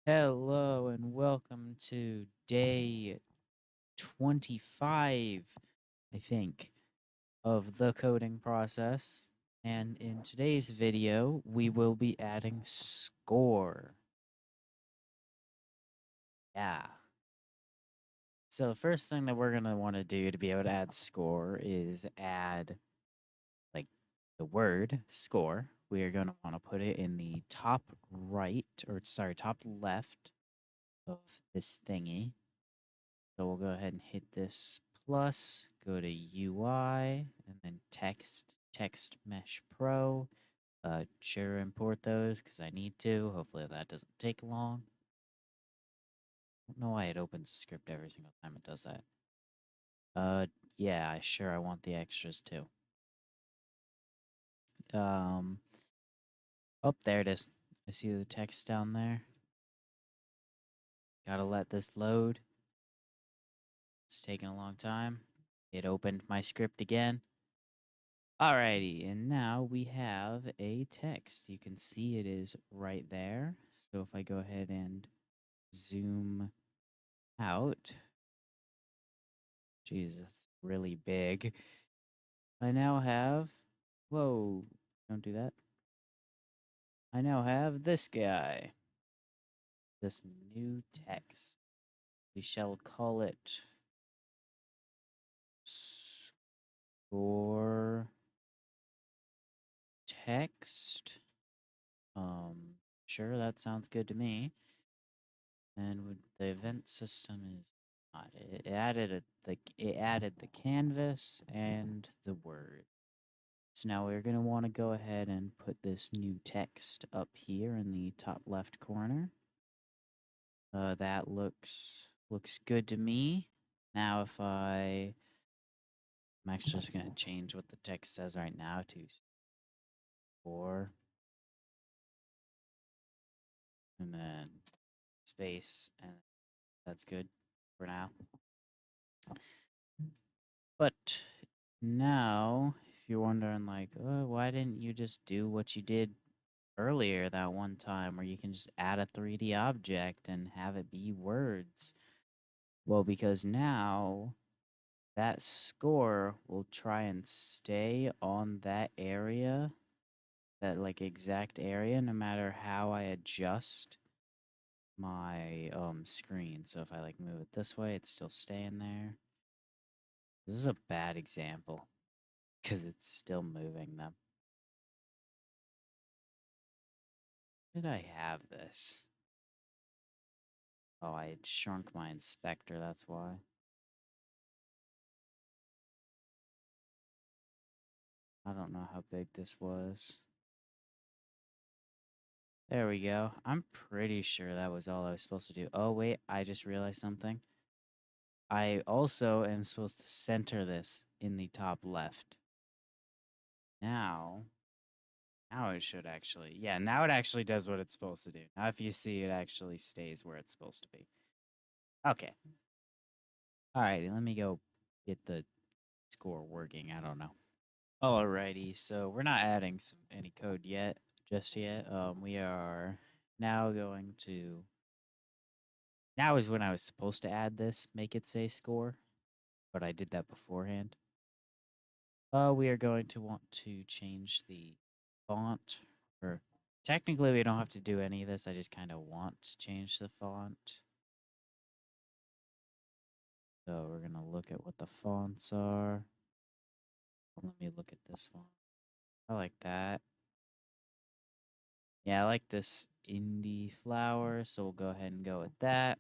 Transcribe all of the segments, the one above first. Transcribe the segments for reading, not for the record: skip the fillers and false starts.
Hello and welcome to day 25, I think, of the coding process. And in today's video, we will be adding score. Yeah. So the first thing that we're going to want to do to be able to add score is add like the word score. We are going to want to put it in the top right, or sorry, top left of this thingy. So we'll go ahead and hit this plus, go to UI, and then text mesh pro. Sure import those because I need to. Hopefully that doesn't take long. I don't know why it opens the script every single time it does that. Yeah, sure, I want the extras too. Um, oh, there it is. I see the text down there. Gotta let this load. It's taking a long time. It opened my script again. Alrighty, and now we have a text. You can see it is right there. So if I go ahead and zoom out, Jesus, it's really big. I now have, whoa, don't do that. I now have this guy, this new text. We shall call it score text. Sure, that sounds good to me. And the event system is not. It added it added the canvas and the word. So now we're gonna want to go ahead and put this new text up here in the top left corner. That looks good to me. Now I'm actually just gonna change what the text says right now to 4, and then space, and that's good for now. But now, if you're wondering, like, why didn't you just do what you did earlier that one time where you can just add a 3D object and have it be words? Well, because now that score will try and stay on that area, that like exact area, no matter how I adjust my screen. So if I like move it this way, it's still staying there. This is a bad example because it's still moving them. Did I have this? Oh, I had shrunk my inspector, that's why. I don't know how big this was. There we go. I'm pretty sure that was all I was supposed to do. Oh, wait, I just realized something. I also am supposed to center this in the top left. Now, now it should actually, yeah, now it actually does what it's supposed to do. Now if you see, it actually stays where it's supposed to be. Okay. Alrighty, let me go get the score working. I don't know. Alrighty, so we're not adding any code yet, just yet. We are now going to. Now is when I was supposed to add this, make it say score, but I did that beforehand. We are going to want to change the font, or technically we don't have to do any of this. I just kind of want to change the font. So we're gonna look at what the fonts are. Let me look at this one. I like that. Yeah, I like this indie flower, so we'll go ahead and go with that.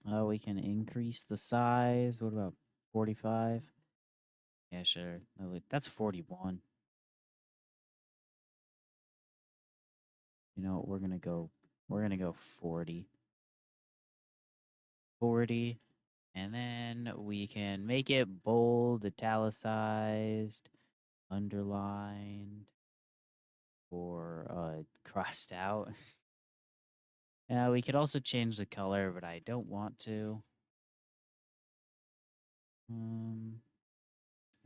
We can increase the size. What about 45? Yeah, sure. That's 41. You know what? We're gonna go 40. 40. And then we can make it bold, italicized, underlined, or crossed out. We could also change the color, but I don't want to.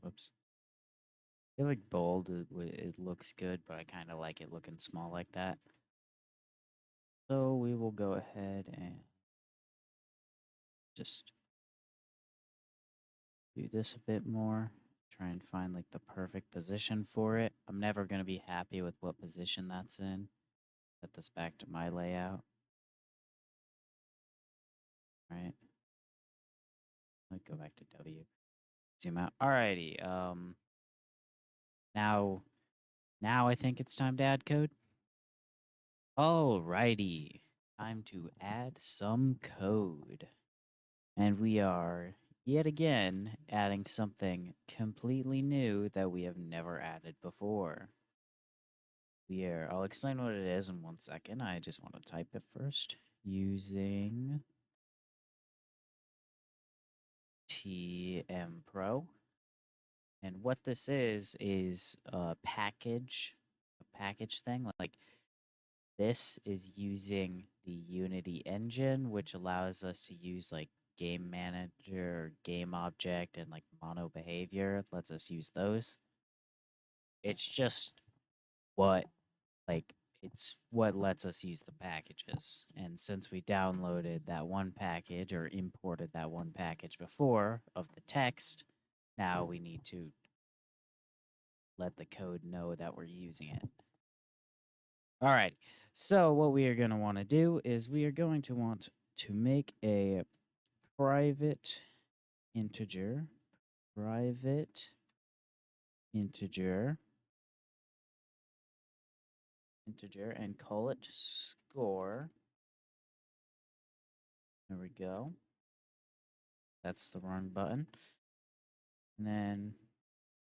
Whoops. I feel like bold, it looks good, but I kind of like it looking small like that. So we will go ahead and just do this a bit more. Try and find like the perfect position for it. I'm never going to be happy with what position that's in. Set this back to my layout. Right. Let's go back to W. Zoom out. Alrighty. Now I think it's time to add code. Alrighty. Time to add some code. And we are yet again adding something completely new that we have never added before. I'll explain what it is in 1 second. I just want to type it first using TM Pro. And what this is a package thing. Like this is using the Unity engine, which allows us to use like game manager, game object, and like mono behavior. It lets us use those. It's just what like it's what lets us use the packages. And since we downloaded that one package or imported that one package before of the text, now we need to let the code know that we're using it. All right. So what we are going to want to do is we are going to want to make a private integer, integer, and call it score. There we go. That's the wrong button. And then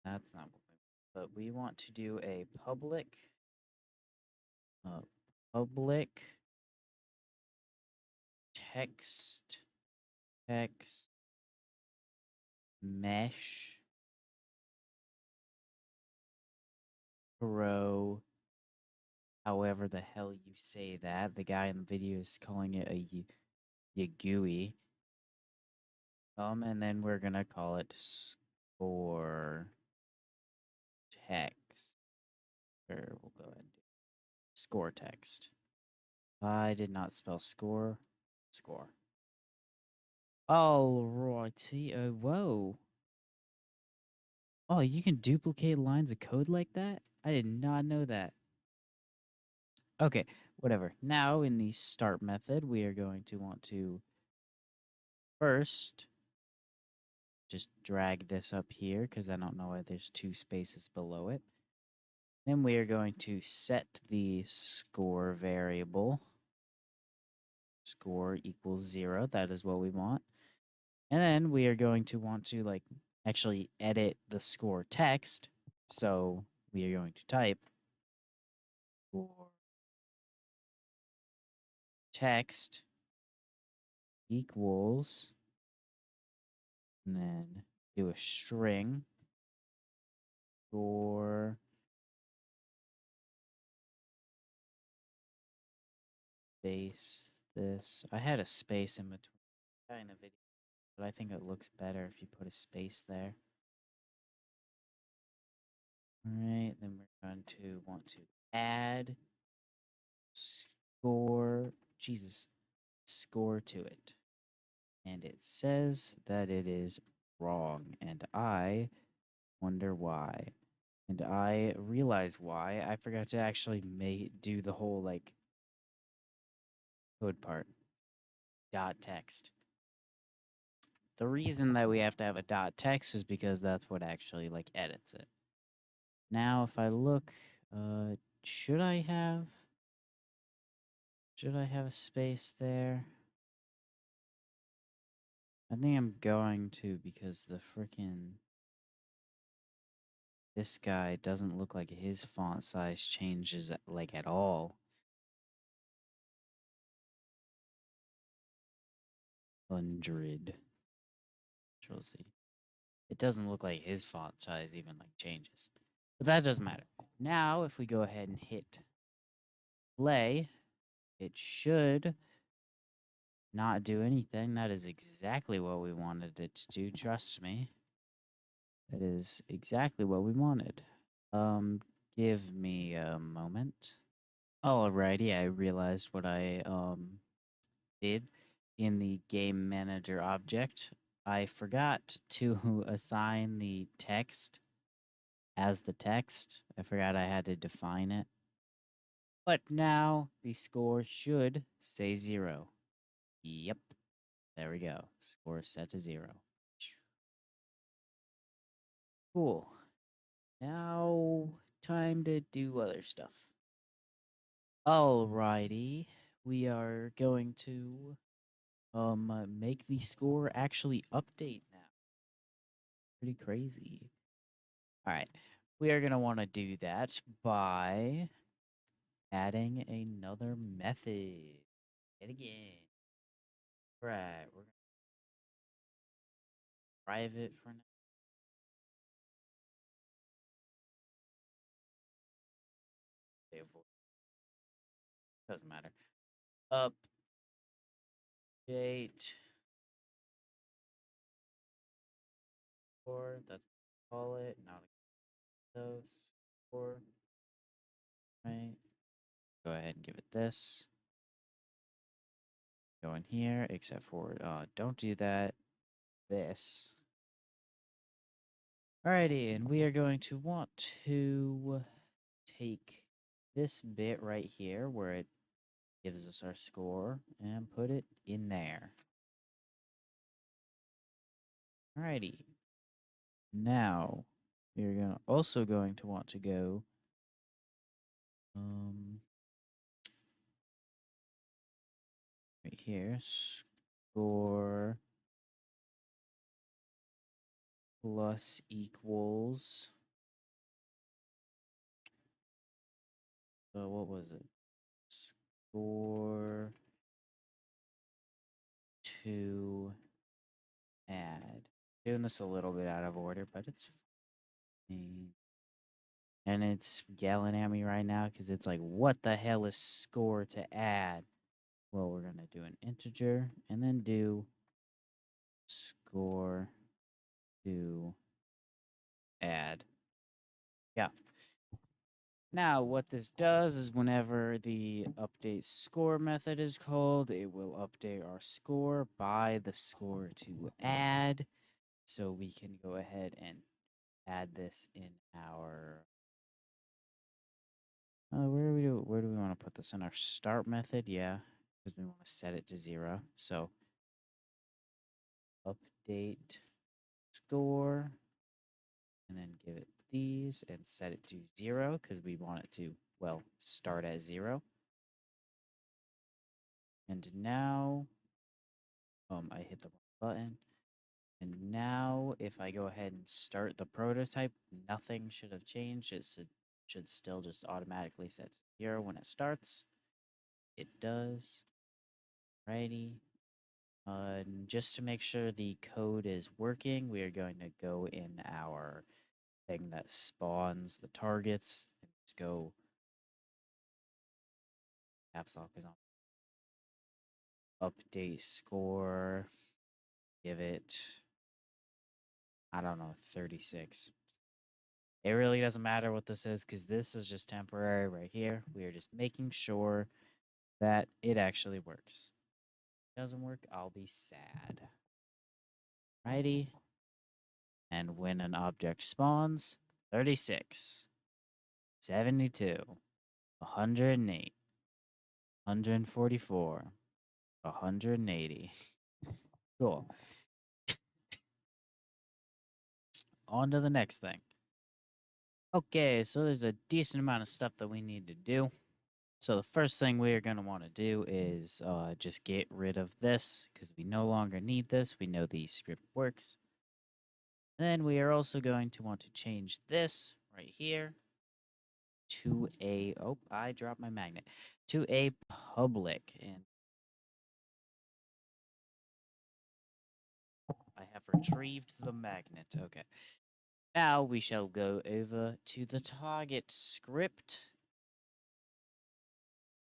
that's not what we want. But we want to do a public text mesh pro, however the hell you say that. The guy in the video is calling it a Yagui. And then we're gonna call it score text. Or we'll go ahead and do score text. I did not spell score. Score. Alrighty. Whoa. Oh, you can duplicate lines of code like that? I did not know that. Okay, whatever. Now in the start method, we are going to want to first just drag this up here because I don't know why there's 2 spaces below it. Then we are going to set the score variable. Score equals 0. That is what we want. And then we are going to want to like actually edit the score text. So we are going to type score text equals, and then do a string score space this. I had a space in between in the video, but I think it looks better if you put a space there. All right, then we're going to want to add score to it. And it says that it is wrong, and I wonder why. And I realize why. I forgot to actually do the whole like code part. Dot text. The reason that we have to have a dot text is because that's what actually like edits it. Now if I look, should I have a space there? I think I'm going to, because the freaking this guy doesn't look like his font size changes like at all. 100. Control Z. It doesn't look like his font size even like changes. But that doesn't matter. Now if we go ahead and hit play, it should not do anything. That is exactly what we wanted it to do, trust me. That is exactly what we wanted. Give me a moment. Alrighty, I realized what I did in the game manager object. I forgot to assign the text as the text. I forgot I had to define it. But now the score should say 0. Yep. There we go. Score is set to 0. Cool. Now time to do other stuff. Alrighty. We are going to make the score actually update now. Pretty crazy. All right. We are going to want to do that by adding another method. Yet again. Right. We're going to private for now. Doesn't matter. Update score. That's what we call it. Not those score. Right. Go ahead and give it this. Go in here, except for don't do that. This. Alrighty, and we are going to want to take this bit right here where it gives us our score and put it in there. Alrighty. Now, we're also going to want to go right here, score plus equals. So what was it? Score to add. Doing this a little bit out of order, but it's fine. And it's yelling at me right now because it's like, what the hell is score to add? Well, we're going to do an integer and then do score to add. Yeah. Now, what this does is whenever the update score method is called, it will update our score by the score to add. So we can go ahead and add this in our where do we want to put this in our start method? Yeah, because we want to set it to 0. So update score and then give it these and set it to 0 because we want it to, well, start at 0. And now I hit the wrong button. And now if I go ahead and start the prototype, nothing should have changed. It should still just automatically set to 0 when it starts. It does. Righty. And just to make sure the code is working, we are going to go in our thing that spawns the targets and just go caps lock is on. Update score. Give it, I don't know, 36. It really doesn't matter what this is because this is just temporary right here. We are just making sure that it actually works. If it doesn't work, I'll be sad. Righty. And when an object spawns, 36, 72, 108, 144, 180. Cool. On to the next thing. Okay, so there's a decent amount of stuff that we need to do. So the first thing we are going to want to do is just get rid of this because we no longer need this. We know the script works. Then we are also going to want to change this right here to a, oh, I dropped my magnet, to a public. And I have retrieved the magnet. Okay. Now we shall go over to the target script.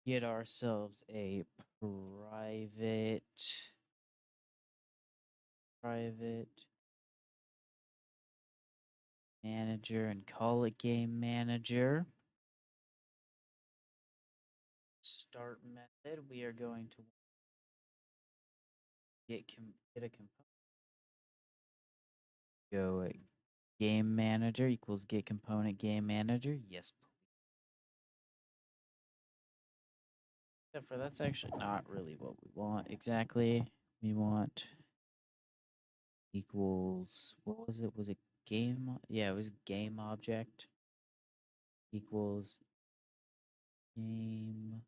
Get ourselves a private manager and call it game manager. start method, we are going to get a component. Go game manager equals get component game manager. Yes, please. Except for that's actually not really what we want exactly. We want equals, what was it? Was it game? Yeah, it was game object equals game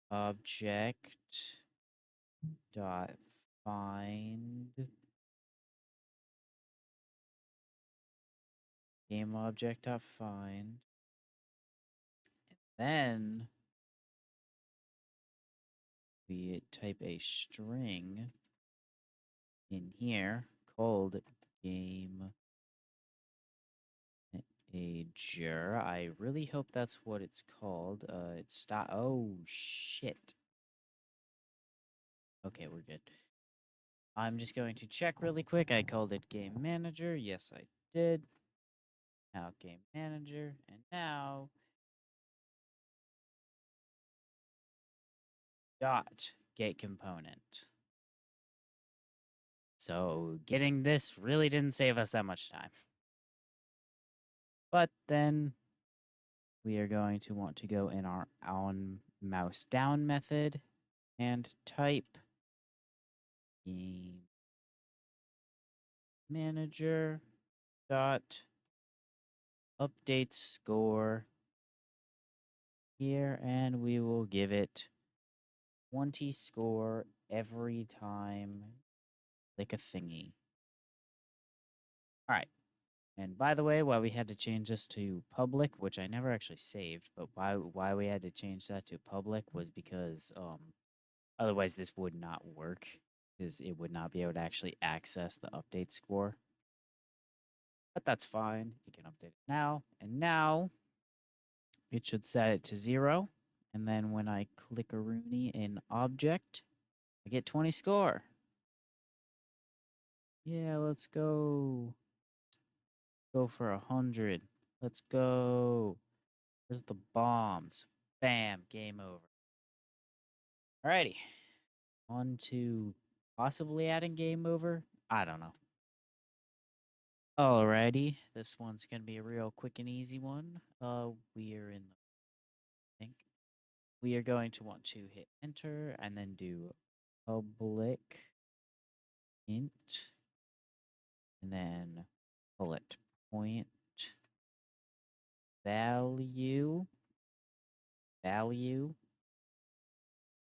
object dot find game object dot find, and then we type a string in here called game ager. I really hope that's what it's called. It's stop. Oh shit. Okay, we're good. I'm just going to check really quick. I called it game manager. Yes, I did. Now game manager, and now dot get component. So getting this really didn't save us that much time. But then we are going to want to go in our on mouse down method and type game manager dot update score here, and we will give it 20 score every time click a thingy. All right. And by the way, why we had to change this to public, which I never actually saved, but why we had to change that to public was because otherwise this would not work, because it would not be able to actually access the update score. But that's fine. You can update it now. And now it should set it to 0. And then when I click a Rooney in object, I get 20 score. Yeah, let's go. Go for 100. Let's go. Where's the bombs? Bam, game over. Alrighty. On to possibly adding game over. I don't know. Alrighty. This one's gonna be a real quick and easy one. We are in the I think we are going to want to hit enter and then do public int and then bullet point value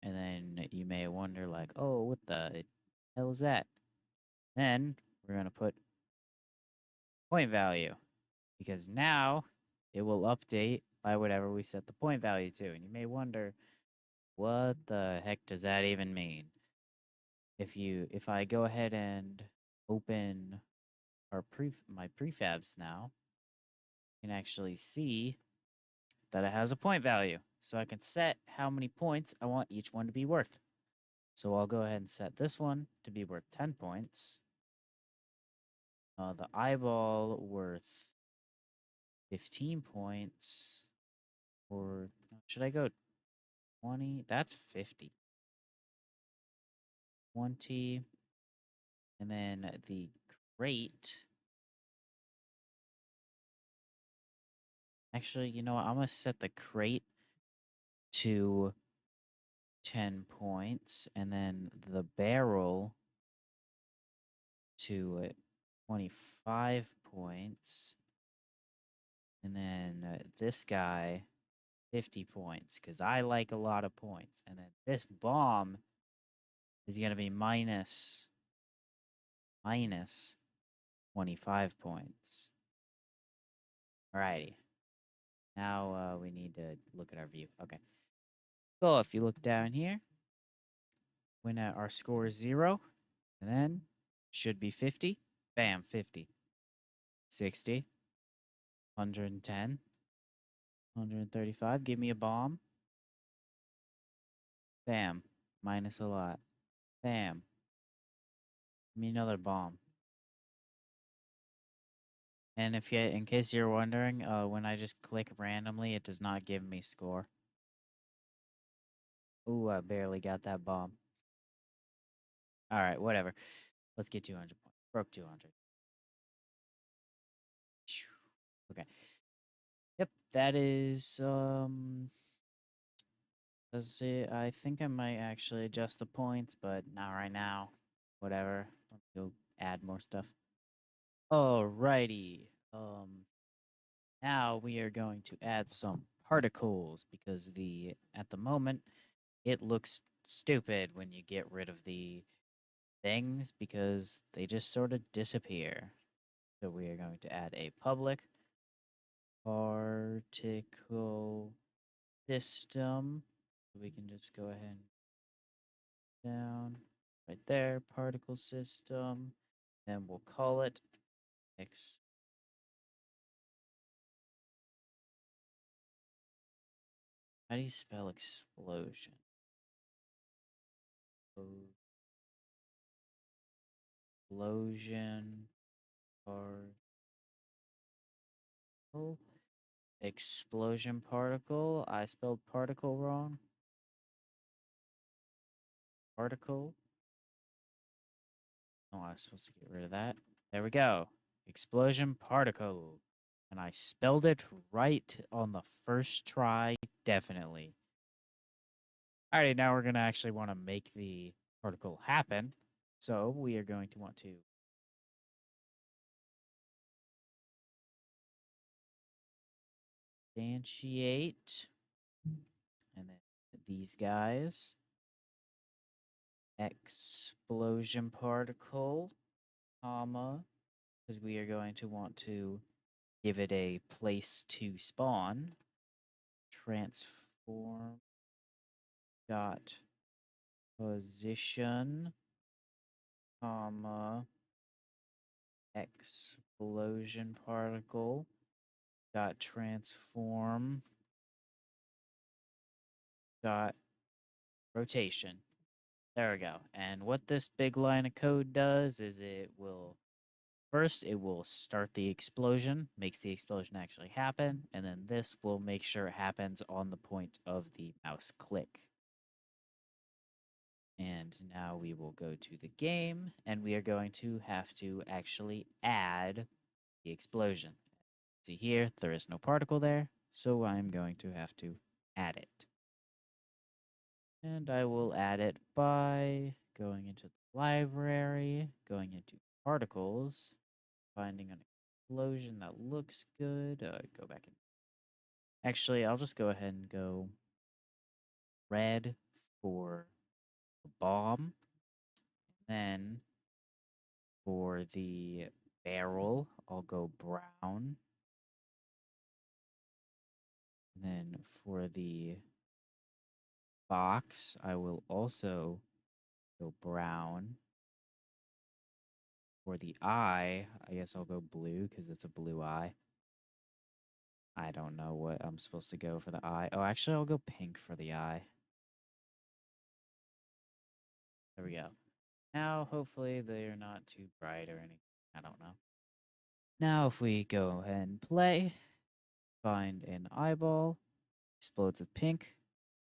and then you may wonder like, oh, what the hell is that? Then we're gonna put point value because now it will update by whatever we set the point value to. And you may wonder, what the heck does that even mean? If I go ahead and open my prefabs now, you can actually see that it has a point value. So I can set how many points I want each one to be worth. So I'll go ahead and set this one to be worth 10 points. The eyeball worth 15 points. Or should I go 20? That's 50. 20. And then the crate. Actually, you know what? I'm going to set the crate to 10 points. And then the barrel to 25 points. And then this guy, 50 points. Because I like a lot of points. And then this bomb is going to be minus 25 points. Alrighty. Now we need to look at our view. Okay. So if you look down here, when our score is 0, and then should be 50. Bam, 50. 60. 110. 135. Give me a bomb. Bam. Minus a lot. Bam. Give me another bomb. And in case you're wondering, when I just click randomly, it does not give me score. Ooh, I barely got that bomb. All right, whatever. Let's get 200 points. Broke 200. Okay. Yep, that is let's see. I think I might actually adjust the points, but not right now. Whatever. Let's go add more stuff. Alrighty. Now we are going to add some particles because at the moment it looks stupid when you get rid of the things because they just sort of disappear. So we are going to add a public particle system. We can just go ahead and down right there, particle system. Then we'll call it X. How do you spell explosion? Explosion particle. Explosion particle. I spelled particle wrong. Particle. Oh, I was supposed to get rid of that. There we go. Explosion particle. And I spelled it right on the first try, definitely. Alrighty, now we're going to actually want to make the particle happen. So we are going to want to instantiate. And then these guys. Explosion particle, comma, because we are going to want to give it a place to spawn. Transform dot position, comma, explosion particle dot transform dot rotation. There we go. And what this big line of code does is first, it will start the explosion, makes the explosion actually happen, and then this will make sure it happens on the point of the mouse click. And now we will go to the game, and we are going to have to actually add the explosion. See here, there is no particle there, so I'm going to have to add it. And I will add it by going into the library, going into particles, finding an explosion that looks good. Go back in. Actually, I'll just go ahead and go red for the bomb. Then for the barrel, I'll go brown. And then for the box, I will also go brown. For the eye, I guess I'll go blue because it's a blue eye. I don't know what I'm supposed to go for the eye. Oh, actually, I'll go pink for the eye. There we go. Now, hopefully, they're not too bright or anything. I don't know. Now, if we go ahead and play, find an eyeball, explodes with pink,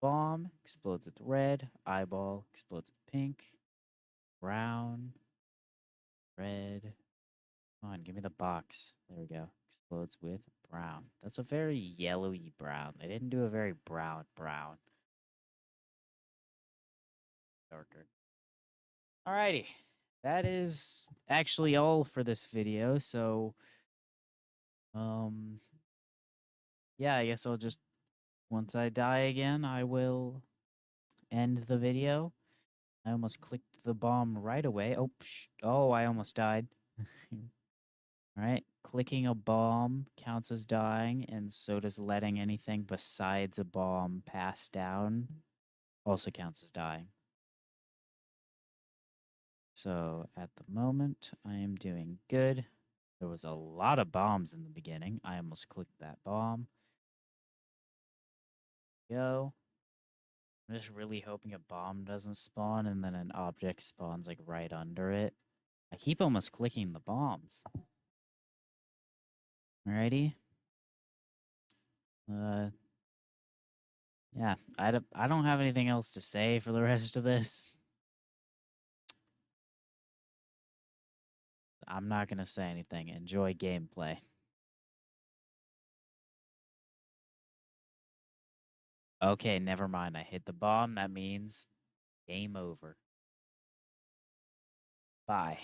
bomb, explodes with red, eyeball, explodes with pink, brown, red. Come on, give me the box. There we go. Explodes with brown. That's a very yellowy brown. They didn't do a very brown. Darker. Alrighty. That is actually all for this video. So, um, yeah, I guess I'll just, once I die again, I will end the video. I almost clicked the bomb right away. Oh, I almost died. Alright, clicking a bomb counts as dying, and so does letting anything besides a bomb pass down also counts as dying. So at the moment, I am doing good. There was a lot of bombs in the beginning. I almost clicked that bomb. Go. I'm just really hoping a bomb doesn't spawn and then an object spawns like right under it. I keep almost clicking the bombs. Alrighty. Yeah, I don't have anything else to say for the rest of this. I'm not gonna say anything. Enjoy gameplay. Okay, never mind. I hit the bomb. That means game over. Bye.